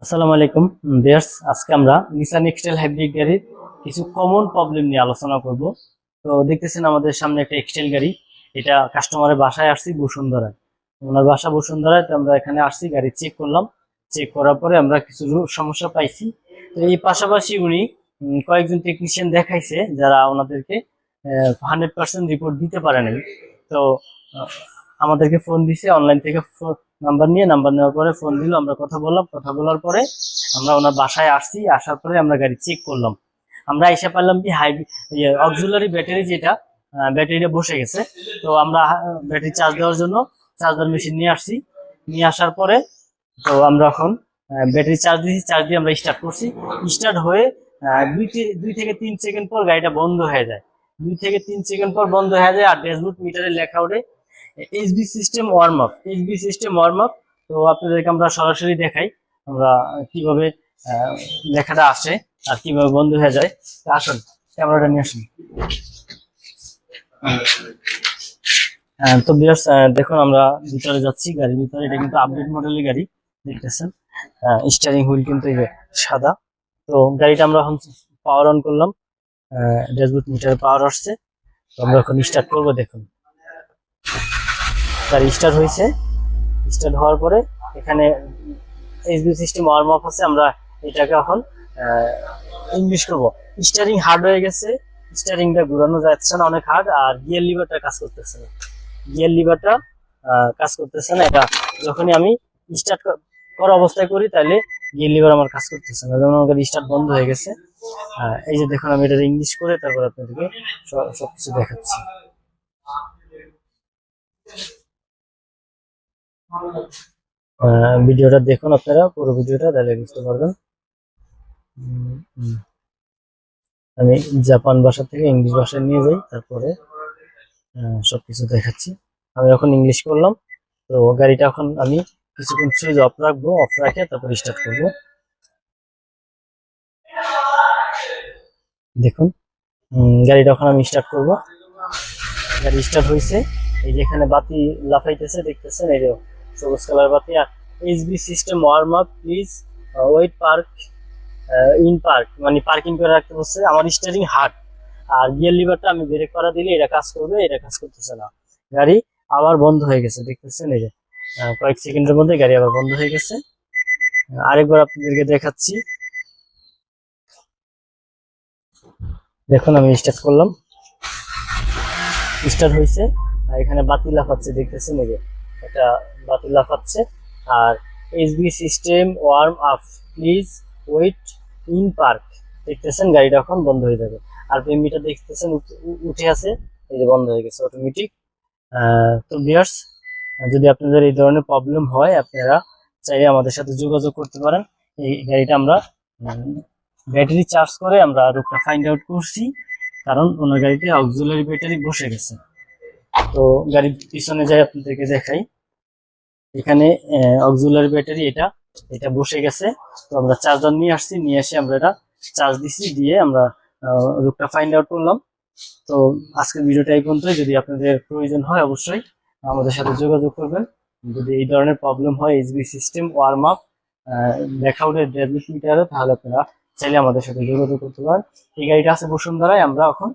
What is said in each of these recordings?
আসসালামু আলাইকুম ভিউয়ার্স, আজকে আমরা নিসান এক্সটেল হাইব্রিড গাড়ির কিছু কমন প্রবলেম নিয়ে আলোচনা করব। তো দেখতেছেন আমাদের সামনে একটা এক্সটেল গাড়ি। এটা কাস্টমারের বাসায় আসছি বসুন্ধরায়, ওনার বাসা বসুন্ধরায়। তো আমরা এখানে আসছি, গাড়ি চেক করলাম। চেক করার পরে আমরা কিছু সমস্যা পাইছি। তো এই পাশাপাশি উনি কয়েকজন টেকনিশিয়ান দেখাইছে, যারা ওনাদেরকে 100% রিপোর্ট দিতে পারে নাই। তো আহ, আমাদেরকে ফোন দিছে অনলাইন থেকে, নাম্বার নেওয়ার পরে ফোন দিল, আমরা কথা বললাম। কথা বলার পরে আমরা ওনার বাসায় আসছি। আসার পরে আমরা গাড়ি চেক করলাম। আমরা এসে পারলাম কি অক্সিলারি ব্যাটারি, যেটা ব্যাটারিটা বসে গেছে। তো আমরা ব্যাটারি চার্জ দেওয়ার জন্য চার্জার মেশিন নিয়ে আসছি। নিয়ে আসার পরে তো আমরা এখন ব্যাটারি চার্জ দিয়েছি। চার্জ দিয়ে আমরা স্টার্ট করছি। স্টার্ট হয়ে 2 থেকে 3 সেকেন্ড পর গাড়িটা বন্ধ হয়ে যায়। 2 থেকে 3 সেকেন্ড পর বন্ধ হয়ে যায়। আর ড্যাশবোর্ড মিটারে লেখা ওঠে HB system warm up, HB system warm up. তো আপনাদেরকে আমরা সরাসরি দেখাই আমরা কিভাবে লেখাটা আসে আর কিভাবে বন্ধ হয়ে যায়। আসুন, ক্যামেরাটা নিয়ে আসুন। তো ভিউয়ার্স, দেখুন আমরা ভিতরে যাচ্ছি। গাড়ির ভিতরে, এটা কিন্তু আপডেট মডেলের গাড়ি, দেখতেছেন। স্টিয়ারিং হুইল কিন্তু এই যে সাদা। তো গাড়িটা আমরা এখন পাওয়ার অন করলাম। ড্যাশবোর্ড মিটারে পাওয়ার আসছে। তো আমরা এখন স্টার্ট করবো। দেখুন গাড়ি স্টার্ট হয়েছে। স্টার্ট হওয়ার পরে এখানে এইচবি সিস্টেম ওয়ার্ম আপ আছে। আমরা এটাকে এখন ইংলিশ করবো। স্টিয়ারিং হার্ড হয়ে গেছে, স্টিয়ারিংটা ঘুরানো যাচ্ছে না, অনেক হার্ড। আর গিয়ার লিভারটা কাজ করতেছে না, গিয়ার লিভারটা কাজ করতেছে না। এটা যখনই আমি স্টার্ট করা অবস্থায় করি, তাহলে গিয়ার লিভার আমার কাজ করতেছে না, যেমন আমার স্টার্ট বন্ধ হয়ে গেছে। এই যে দেখুন, আমি এটা ইংলিশ করে তারপর আপনাদেরকে সবকিছু দেখাচ্ছি। ভিডিওটা দেখুন আপনারা, পুরো ভিডিওটা, তাহলে বুঝতে পারবেন। আমি জাপান ভাষা থেকে ইংলিশ ভাষায় নিয়ে যাই, তারপরে সবকিছু দেখাচ্ছি। আমি এখন ইংলিশ করলাম। তো গাড়িটা এখন আমি কিছুক্ষণ সুইচ অফ রাখবো, অফ রাখে তারপর স্টার্ট করবো। দেখুন গাড়িটা এখন আমি স্টার্ট করব। গাড়ি স্টার্ট হয়েছে। এই যে এখানে বাতি লাফাইতেছে, দেখতেছেন, এই যে সবুজ কালার বাতি। আর HB system warm up, please wait park in park, মানে পার্কিং করে রাখতে বলছে। আমার স্টিয়ারিং হার্ড, আর গিয়ার লিভারটা আমি ব্রেক করা দিলে এটা কাজ করবে, এটা কাজ করতেছে না। গাড়ি আবার বন্ধ হয়ে গেছে, দেখতেছেন। এই যে কয়েক সেকেন্ডের মধ্যে গাড়ি আবার বন্ধ হয়ে গেছে। আরেকবার আপনাদেরকে দেখাচ্ছি। দেখুন আমি স্টার্ট করলাম, স্টার্ট হয়েছে। আর এখানে বাতি লাফাচ্ছে, দেখতেছেন, এই যে একটা বাতি লাফাচ্ছে। আর HB system warm up, please wait in park, দেখতেছেন। গাড়িটা এখন বন্ধ হয়ে যাবে। আর মিটার দেখতেছেন উঠে আছে, এই যে বন্ধ হয়ে গেছে অটোমেটিক। তো ভিউয়ার্স, যদি আপনাদের এই ধরনের প্রবলেম হয়, আপনারা চাইলে আমাদের সাথে যোগাযোগ করতে পারেন। এই গাড়িটা আমরা ব্যাটারি চার্জ করে আমরা রোগটা ফাইন্ড আউট করছি, কারণ ওনার গাড়িতে অক্সিলারি ব্যাটারি বসে গেছে। তো গাড়ির পিছনে যাই আপনাদেরকে দেখাই। এখানে অক্সিলারি ব্যাটারি এটা এটা বসে গেছে। তো আমরা চার্জার নিয়ে আসছি, নিয়ে এসে আমরা এটা চার্জ দিছি, দিয়ে আমরা রোগটা ফাইন্ড আউট করলাম। তো আজকের ভিডিওটা এই পর্যন্তই। যদি আপনাদের প্রয়োজন হয়, অবশ্যই আমাদের সাথে যোগাযোগ করবেন। যদি এই ধরনের প্রবলেম হয়, এইচবি সিস্টেম ওয়ার্ম আপ লেখা উঠে ড্যাশবোর্ড মিটারে, তাহলে আপনারা চাইলে আমাদের সাথে যোগাযোগ করতে পারেন। এই গাড়িটা আছে বসুন্ধরায়। আমরা এখন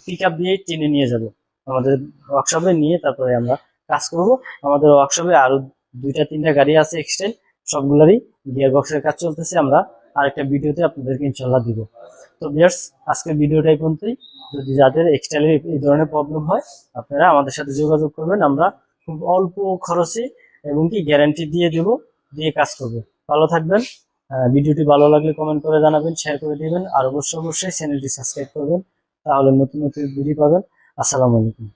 পিক আপ দিয়ে টেনে নিয়ে যাব আমাদের ওয়ার্কশপে, নিয়ে তারপরে আমরা কাজ করব। আমাদের ওয়ার্কশপে আরো 2-3টা গাড়ি আছে এক্সটেল, সবগুলারই গিয়ার বক্সের কাজ চলতেছে। আমরা আরেকটা ভিডিওতে আপনাদেরকে ইনশাল্লাহ দিব। তো ভিউয়ার্স, আজকের ভিডিওটা এই পর্যন্তই। যদি যাদের এক্সটাইলের এই ধরনের প্রবলেম হয়, আপনারা আমাদের সাথে যোগাযোগ করবেন। আমরা খুব অল্প খরচে এবং কি গ্যারান্টি দিয়ে দেব, দিয়ে কাজ করব। ভালো থাকবেন। ভিডিওটি ভালো লাগলে কমেন্ট করে জানাবেন, শেয়ার করে দিবেন। আর অবশ্যই চ্যানেলটি সাবস্ক্রাইব করবেন, তাহলে নতুন নতুন ভিডিও পাবেন। আসসালামু আলাইকুম।